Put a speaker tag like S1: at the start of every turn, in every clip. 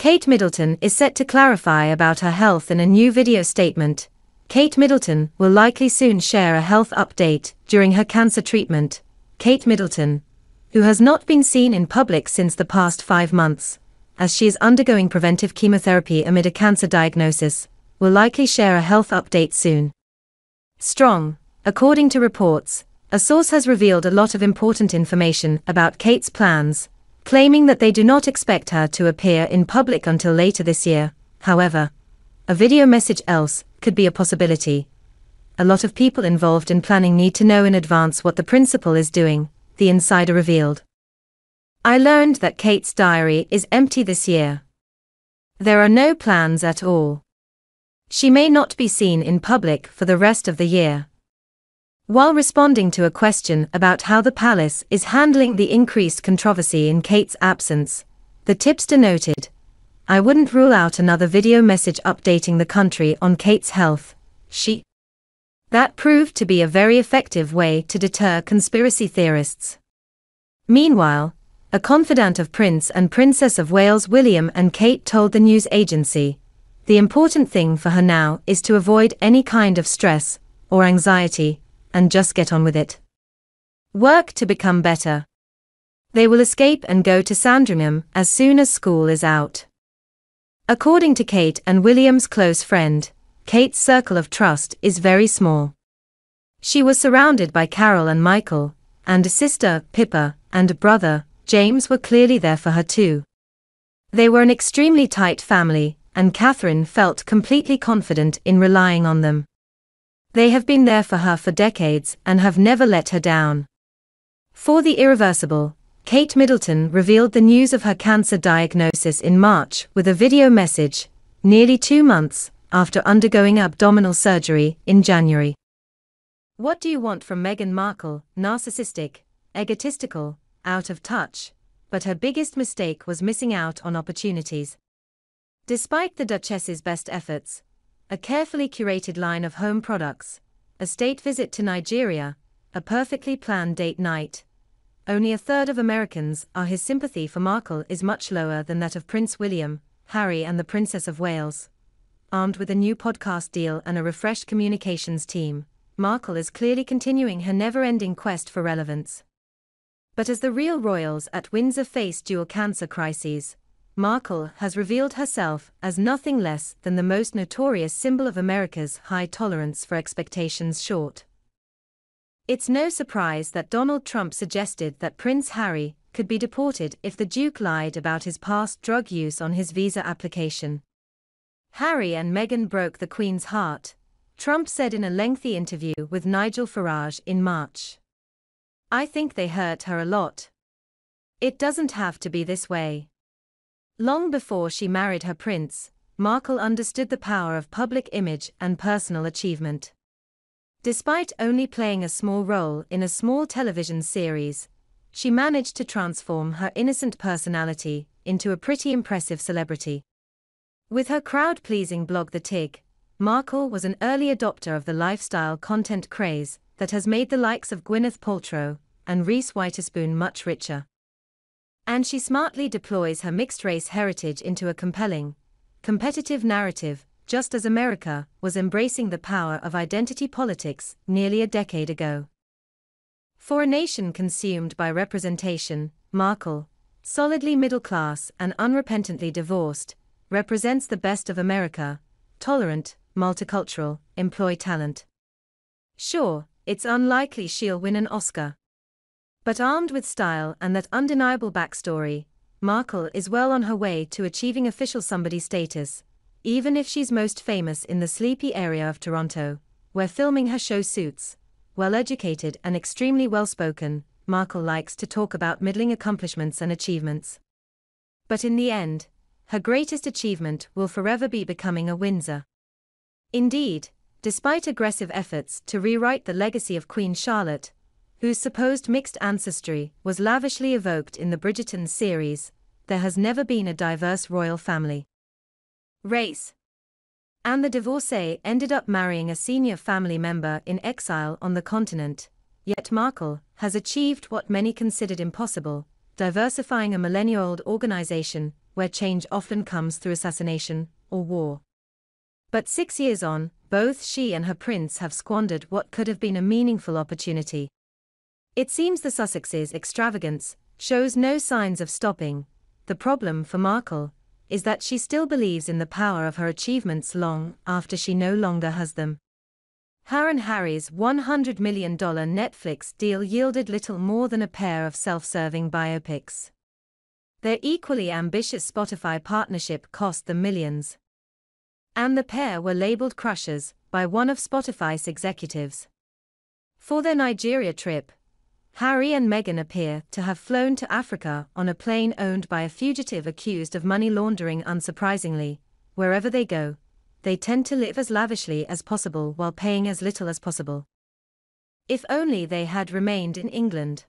S1: Kate Middleton is set to clarify about her health in a new video statement. Kate Middleton will likely soon share a health update during her cancer treatment. Kate Middleton, who has not been seen in public since the past 5 months, as she is undergoing preventive chemotherapy amid a cancer diagnosis, will likely share a health update soon. Strong. According to reports, a source has revealed a lot of important information about Kate's plans, claiming that they do not expect her to appear in public until later this year. However, a video message else could be a possibility. A lot of people involved in planning need to know in advance what the principal is doing, the insider revealed. I learned that Kate's diary is empty this year. There are no plans at all. She may not be seen in public for the rest of the year. While responding to a question about how the palace is handling the increased controversy in Kate's absence, the tipster noted, "I wouldn't rule out another video message updating the country on Kate's health." That proved to be a very effective way to deter conspiracy theorists. Meanwhile, a confidant of Prince and Princess of Wales William and Kate told the news agency, "The important thing for her now is to avoid any kind of stress or anxiety, and just get on with it. Work to become better. They will escape and go to Sandringham as soon as school is out." According to Kate and William's close friend, Kate's circle of trust is very small. She was surrounded by Carole and Michael, and a sister, Pippa, and a brother, James, were clearly there for her too. They were an extremely tight family, and Catherine felt completely confident in relying on them. They have been there for her for decades and have never let her down. For the irreversible, Kate Middleton revealed the news of her cancer diagnosis in March with a video message, nearly 2 months after undergoing abdominal surgery in January. What do you want from Meghan Markle? Narcissistic, egotistical, out of touch, but her biggest mistake was missing out on opportunities. Despite the Duchess's best efforts, a carefully curated line of home products, a state visit to Nigeria, a perfectly planned date night, only a third of Americans are his sympathy for Markle is much lower than that of Prince William, Harry and the Princess of Wales. Armed with a new podcast deal and a refreshed communications team, Markle is clearly continuing her never-ending quest for relevance. But as the real royals at Windsor face dual cancer crises, Markle has revealed herself as nothing less than the most notorious symbol of America's high tolerance for expectations short. It's no surprise that Donald Trump suggested that Prince Harry could be deported if the Duke lied about his past drug use on his visa application. Harry and Meghan broke the Queen's heart, Trump said in a lengthy interview with Nigel Farage in March. "I think they hurt her a lot. It doesn't have to be this way." Long before she married her prince, Markle understood the power of public image and personal achievement. Despite only playing a small role in a small television series, she managed to transform her innocent personality into a pretty impressive celebrity. With her crowd-pleasing blog The Tig, Markle was an early adopter of the lifestyle content craze that has made the likes of Gwyneth Paltrow and Reese Witherspoon much richer. And she smartly deploys her mixed-race heritage into a compelling, competitive narrative, just as America was embracing the power of identity politics nearly a decade ago. For a nation consumed by representation, Markle, solidly middle-class and unrepentantly divorced, represents the best of America, tolerant, multicultural, employ talent. Sure, it's unlikely she'll win an Oscar. But armed with style and that undeniable backstory, Markle is well on her way to achieving official somebody status, even if she's most famous in the sleepy area of Toronto, where filming her show suits. Well-educated and extremely well-spoken, Markle likes to talk about middling accomplishments and achievements. But in the end, her greatest achievement will forever be becoming a Windsor. Indeed, despite aggressive efforts to rewrite the legacy of Queen Charlotte, whose supposed mixed ancestry was lavishly evoked in the Bridgerton series, there has never been a diverse royal family. Race. And the divorcee ended up marrying a senior family member in exile on the continent, yet Markle has achieved what many considered impossible, diversifying a millennia-old organization where change often comes through assassination or war. But 6 years on, both she and her prince have squandered what could have been a meaningful opportunity. It seems the Sussexes' extravagance shows no signs of stopping. The problem for Markle is that she still believes in the power of her achievements long after she no longer has them. Her and Harry's $100 million Netflix deal yielded little more than a pair of self-serving biopics. Their equally ambitious Spotify partnership cost them millions. And the pair were labeled crushers by one of Spotify's executives. For their Nigeria trip, Harry and Meghan appear to have flown to Africa on a plane owned by a fugitive accused of money laundering. Unsurprisingly, wherever they go, they tend to live as lavishly as possible while paying as little as possible. If only they had remained in England.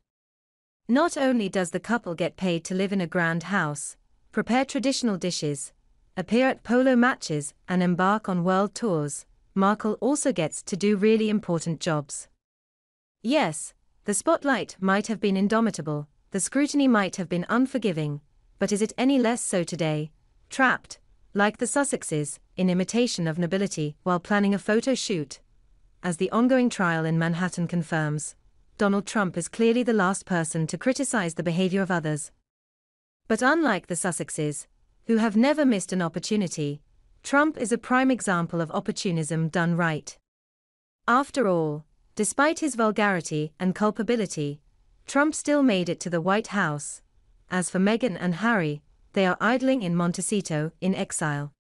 S1: Not only does the couple get paid to live in a grand house, prepare traditional dishes, appear at polo matches, and embark on world tours, Markle also gets to do really important jobs. Yes, the spotlight might have been indomitable, the scrutiny might have been unforgiving, but is it any less so today? Trapped, like the Sussexes, in imitation of nobility while planning a photo shoot. As the ongoing trial in Manhattan confirms, Donald Trump is clearly the last person to criticize the behavior of others. But unlike the Sussexes, who have never missed an opportunity, Trump is a prime example of opportunism done right. After all, despite his vulgarity and culpability, Trump still made it to the White House. As for Meghan and Harry, they are idling in Montecito in exile.